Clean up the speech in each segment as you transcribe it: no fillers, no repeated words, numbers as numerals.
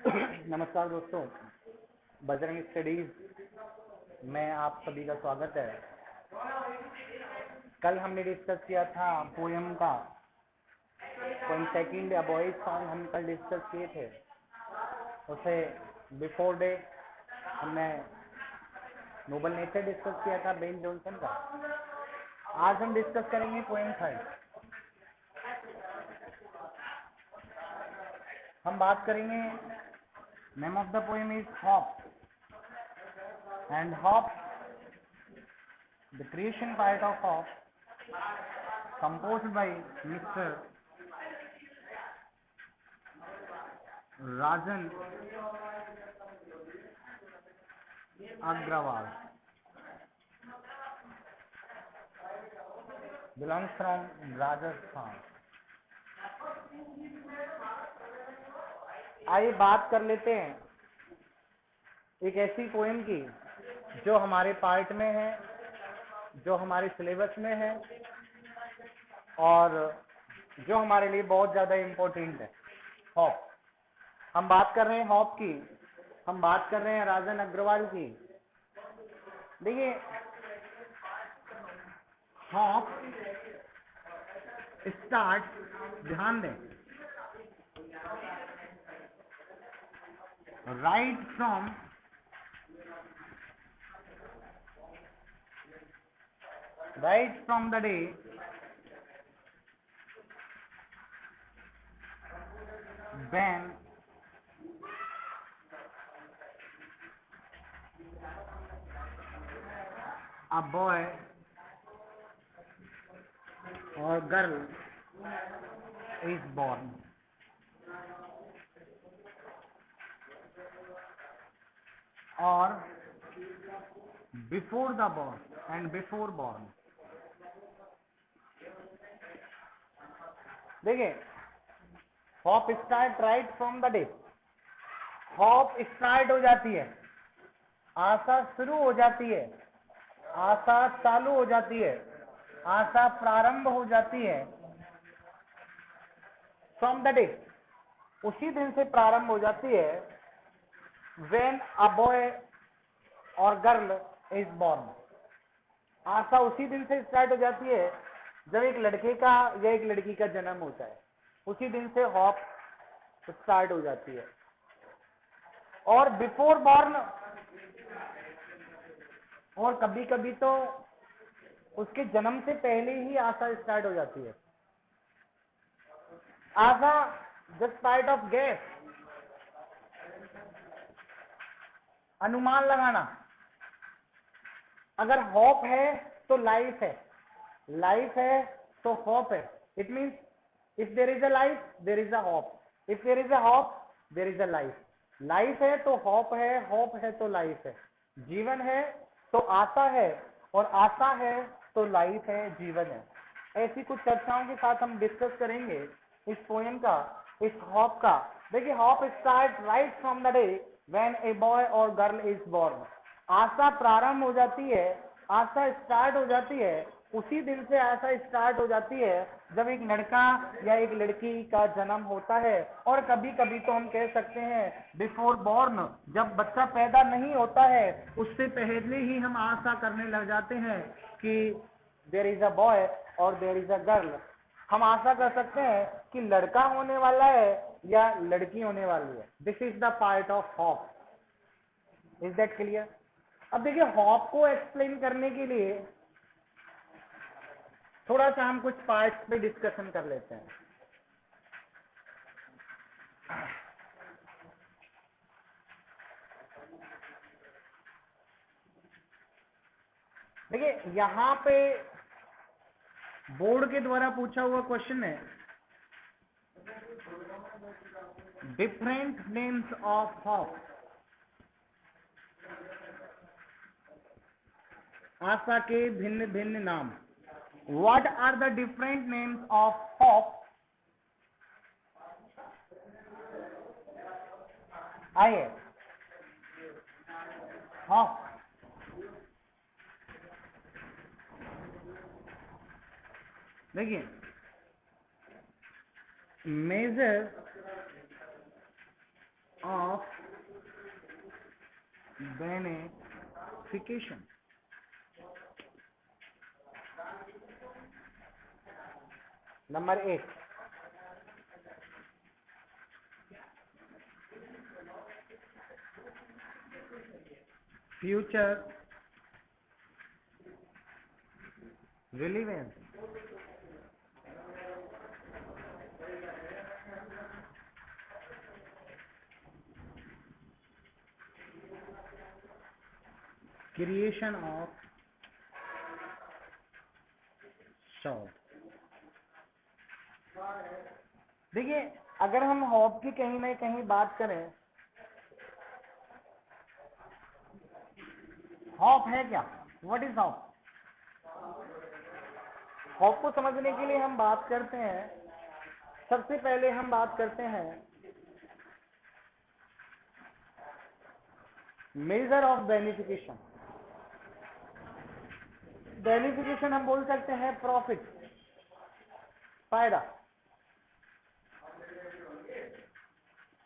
नमस्कार दोस्तों, बजरंग स्टडीज में आप सभी का स्वागत है। कल हमने डिस्कस किया था पोयम का पोयम सेकंड या बॉयज सॉन्ग हम कल डिस्कस किए थे। उसे बिफोर डे हमने नोबल नेचर डिस्कस किया था बेन जॉनसन का। आज हम डिस्कस करेंगे पोयम थर्ड। हम बात करेंगे, name of the poem is hop and hop, the creation part of hop composed by Mr. Rajan Agrawal, belongs from Rajasthan। आइए बात कर लेते हैं एक ऐसी पोएम की जो हमारे पार्ट में है, जो हमारे सिलेबस में है और जो हमारे लिए बहुत ज़्यादा इम्पोर्टेंट है। हॉप, हम बात कर रहे हैं हॉप की, हम बात कर रहे हैं राजन अग्रवाल की। देखिए, हॉप स्टार्ट, ध्यान दें, right from the day when a boy or girl is born। or before the born and before born। देखिए, hop start right from the day, hop start हो जाती है, आशा शुरू हो जाती है, आशा चालू हो जाती है, आशा प्रारंभ हो जाती है फ्रॉम द डे, उसी दिन से प्रारंभ हो जाती है व्हेन अ बॉय और गर्ल इज बॉर्न। आशा उसी दिन से स्टार्ट हो जाती है जब एक लड़के का या एक लड़की का जन्म होता है, उसी दिन से हॉप स्टार्ट हो जाती है। और बिफोर बॉर्न, और कभी कभी तो उसके जन्म से पहले ही आशा स्टार्ट हो जाती है। आशा जस्ट पार्ट ऑफ गेस, अनुमान लगाना। अगर हॉप है तो लाइफ है, लाइफ है तो हॉप है। It means if there is a life there is a hop, if there is a hop there is a life. Life है तो हॉप है, हॉप है तो लाइफ है। जीवन है तो आशा है, और आशा है तो लाइफ है, जीवन है। ऐसी कुछ चर्चाओं के साथ हम डिस्कस करेंगे इस पोएम का, इस हॉप का। देखिए, hop start right from the day when a boy और गर्ल इज बॉर्न। आशा प्रारंभ हो जाती है, आशा स्टार्ट हो जाती है, उसी दिन से आशा स्टार्ट हो जाती है जब एक लड़का या एक लड़की का जन्म होता है। और कभी कभी तो हम कह सकते हैं बिफोर बॉर्न, जब बच्चा पैदा नहीं होता है उससे पहले ही हम आशा करने लग जाते हैं कि देयर इज अ बॉय और देयर इज अ गर्ल। हम आशा कर सकते हैं कि लड़का होने वाला है या लड़की होने वाली है। This is the part of hop. Is that clear? अब देखिए, हॉप को एक्सप्लेन करने के लिए थोड़ा सा हम कुछ पार्ट्स पे डिस्कशन कर लेते हैं। देखिए, यहां पे बोर्ड के द्वारा पूछा हुआ क्वेश्चन है, डिफरेंट नेम्स ऑफ हॉप। आशा के भिन्न भिन्न नाम। What are the different names of hope? आइए, हॉप देखिए, major of benefication. Number 8, future relevance. Creation of soul. देखिए, अगर हम हॉप की कहीं ना कहीं बात करें, हॉप है क्या? What is hop? हॉप को समझने के लिए हम बात करते हैं, सबसे पहले हम बात करते हैं मेजर ऑफ बेनिफिकेशन। बेनिफिकेशन हम बोल सकते हैं प्रॉफिट, फायदा,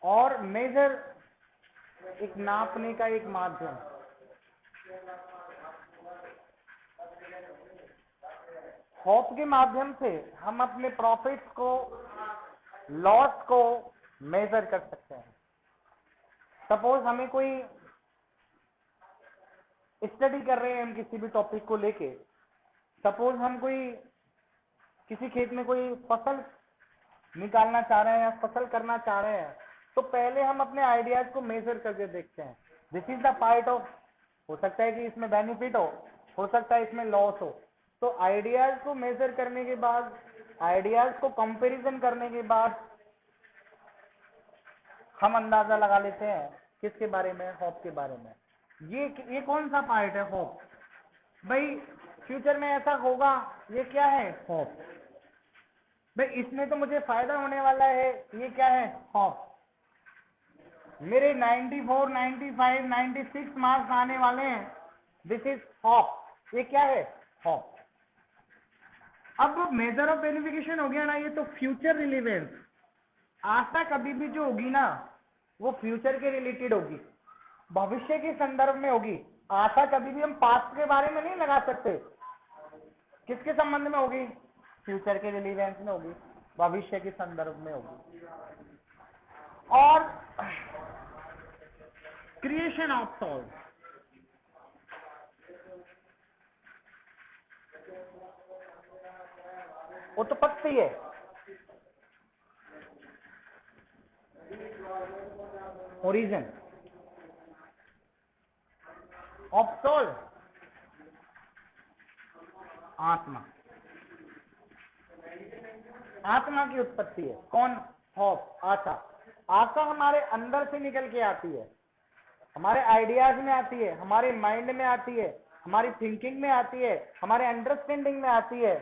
और मेजर एक नापने का एक माध्यम। हॉप के माध्यम से हम अपने प्रॉफिट्स को, लॉस को मेजर कर सकते हैं। सपोज हमें कोई स्टडी कर रहे हैं हम किसी भी टॉपिक को लेके, सपोज हम कोई किसी खेत में कोई फसल निकालना चाह रहे हैं या फसल करना चाह रहे हैं, तो पहले हम अपने आइडियाज को मेजर करके देखते हैं। This is the part of, हो सकता है कि इसमें बेनिफिट हो सकता है इसमें लॉस हो। तो आइडियाज को मेजर करने के बाद, आइडियाज को कंपैरिजन करने के बाद हम अंदाजा लगा लेते हैं किसके बारे में? हॉप के बारे में। ये कौन सा पार्ट है? हॉप। भाई फ्यूचर में ऐसा होगा, ये क्या है? हॉप। भाई इसमें तो मुझे फायदा होने वाला है, ये क्या है? हॉप। मेरे 94, 95, 96 मार्क्स आने वाले हैं, दिस इज हॉप। ये क्या है? हॉप। अब मेजर ऑफ बेनिफिकेशन हो गया ना, ये तो फ्यूचर रिलेवेंस। आशा कभी भी जो होगी ना, वो फ्यूचर के रिलेटेड होगी, भविष्य के संदर्भ में होगी। आशा कभी भी हम पास्ट के बारे में नहीं लगा सकते। किसके संबंध में होगी? फ्यूचर के रिलेवेंस में होगी, भविष्य के संदर्भ में होगी। और क्रिएशन ऑफ सॉल्व, उत्पत्ति है। ओरिजिन ऑफ सोल, आत्मा। आत्मा की उत्पत्ति है कौन? हॉप, आशा। आशा हमारे अंदर से निकल के आती है, हमारे आइडियाज में आती है, हमारे माइंड में आती है, हमारी थिंकिंग में आती है, हमारे अंडरस्टैंडिंग में आती है,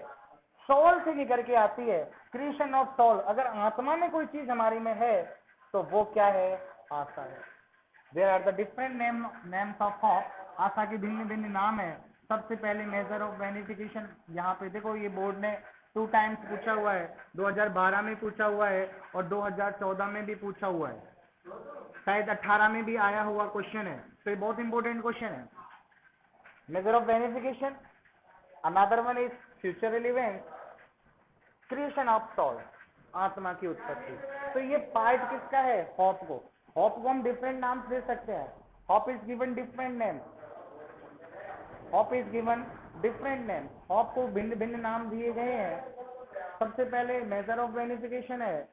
सोल से निकल के आती है। Creation of soul. अगर आत्मा में कोई चीज हमारी में है तो वो क्या है? आशा है। There are the different names of hope. आशा के भिन्न भिन्न नाम है। सबसे पहले मेजर ऑफ बेनिफिकेशन, यहाँ पे देखो ये बोर्ड ने 2 टाइम्स पूछा हुआ है, 2012 में पूछा हुआ है और 2014 में भी पूछा हुआ है, शायद 18 में भी आया हुआ क्वेश्चन है। तो ये बहुत इंपॉर्टेंट क्वेश्चन है। Major of benefication, another one is future relevance, creation of soul, आत्मा की उत्पत्ति। तो ये पार्ट किसका है? हॉप को। हॉप को हम डिफरेंट नाम दे सकते हैं। Hop is given different name, hop is given different name. Hop को भिन्न भिन्न नाम दिए गए हैं। सबसे पहले मेजर ऑफ बेनिफिकेशन है,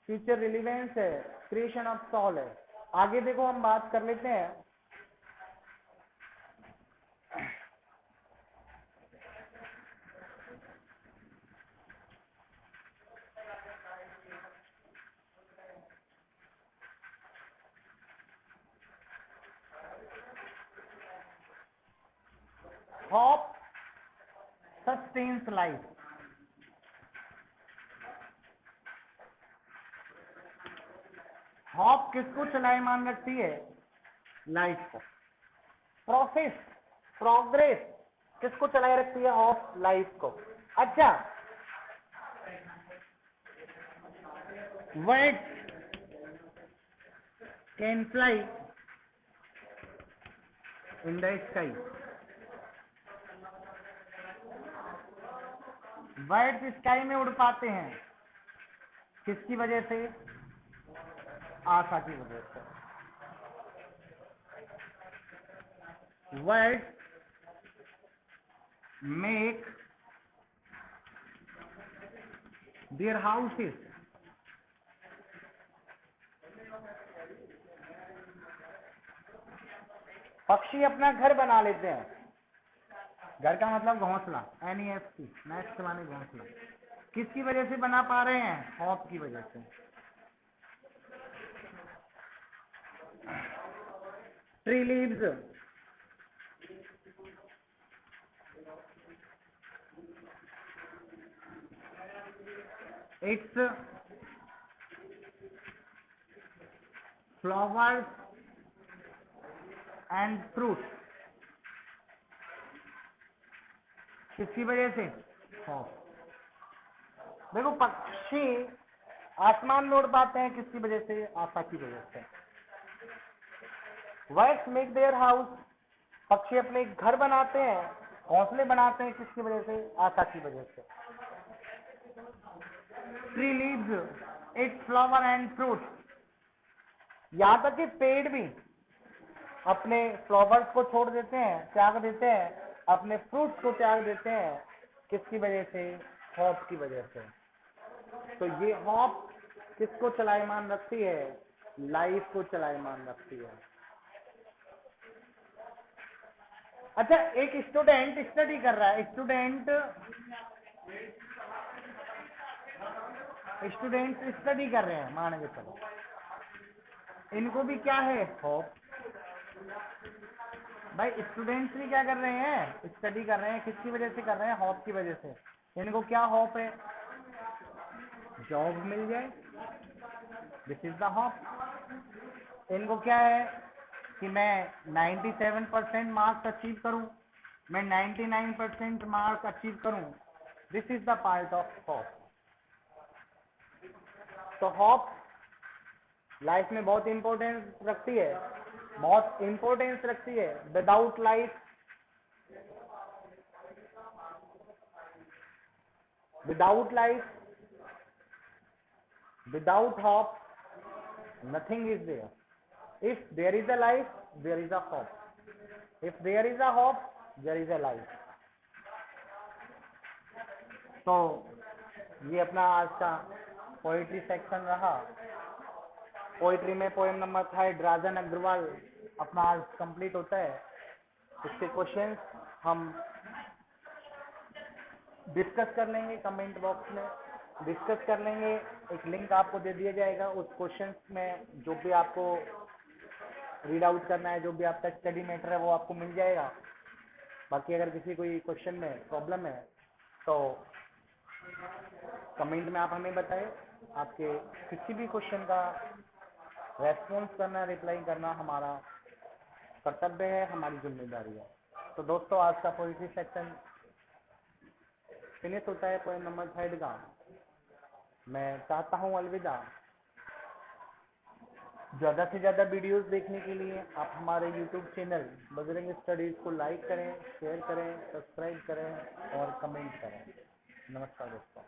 फ्यूचर रिलेवेंस है, क्रिएशन ऑफ सोल है। आगे देखो हम बात कर लेते हैं हॉप सस्टेन्स लाइफ। हॉप किसको चलायमान रखती है? लाइफ को। प्रोसेस, प्रोग्रेस किसको चलाए रखती है? हॉप लाइफ को। अच्छा, what can fly in the sky. Birds sky में उड़ पाते हैं, किसकी वजह से? आशा की वजह से। वर्ड्स मेक देयर हाउसेस, पक्षी अपना घर बना लेते हैं। घर का मतलब घोंसला, NEST, नेस्ट माने घोंसला। किसकी वजह से बना पा रहे हैं? हॉप की वजह से। Tree leaves, it's flowers and fruit, किसकी वजह से? हॉप। देखो पक्षी आसमान में उड़ पाते हैं, किसकी वजह से? आशा की वजह से। बर्ड्स मेक देयर हाउस, पक्षी अपने घर बनाते हैं, घोंसले बनाते हैं, किसकी वजह से? आशा की वजह से। Tree leaves it's flower and fruit, यहां तक कि पेड़ भी अपने फ्लावर्स को छोड़ देते हैं, त्याग देते हैं, अपने फ्रूट्स को त्याग देते हैं, किसकी वजह से? हॉप की वजह से। तो ये हॉप किसको चलायमान रखती है? लाइफ को चलायमान रखती है। अच्छा, एक स्टूडेंट स्टडी कर रहा है, स्टूडेंट स्टडी कर रहे हैं, मान के चलो, इनको भी क्या है? हॉप। भाई स्टूडेंट्स भी क्या कर रहे हैं? स्टडी कर रहे हैं, किसकी वजह से कर रहे हैं? हॉप की वजह से। इनको क्या हॉप है? जॉब मिल जाए, दिस इज द हॉप। इनको क्या है कि मैं 97% मार्क्स अचीव करूं, मैं 99% मार्क्स अचीव करूं, this is the part of hop. तो हॉप लाइफ में बहुत इंपॉर्टेंस रखती है, बहुत इंपॉर्टेंस रखती है। Without life, without hope, nothing is there. If there is a life, there is a hope. If there is a hope, there is a life. तो ये अपना आज का पोइट्री सेक्शन रहा। पोइट्री में पोएम नंबर 5 राजन अग्रवाल अपना आज कंप्लीट होता है। इसके क्वेश्चंस हम डिस्कस कर लेंगे, कमेंट बॉक्स में डिस्कस कर लेंगे। एक लिंक आपको दे दिया जाएगा, उस क्वेश्चंस में जो भी आपको रीड आउट करना है, जो भी आपका स्टडी मैटर है, वो आपको मिल जाएगा। बाकी अगर किसी कोई क्वेश्चन में प्रॉब्लम है तो कमेंट में आप हमें बताएं। आपके किसी भी क्वेश्चन का रेस्पॉन्स करना, रिप्लाई करना हमारा कर्तव्य है, हमारी जिम्मेदारी है। तो दोस्तों आज का पोइट्री सेक्शन फिनिश होता है पोएम नंबर 5 का। मैं चाहता हूँ अलविदा। ज़्यादा से ज़्यादा वीडियोस देखने के लिए आप हमारे YouTube चैनल बजरंग स्टडीज को लाइक करें, शेयर करें, सब्सक्राइब करें और कमेंट करें। नमस्कार दोस्तों।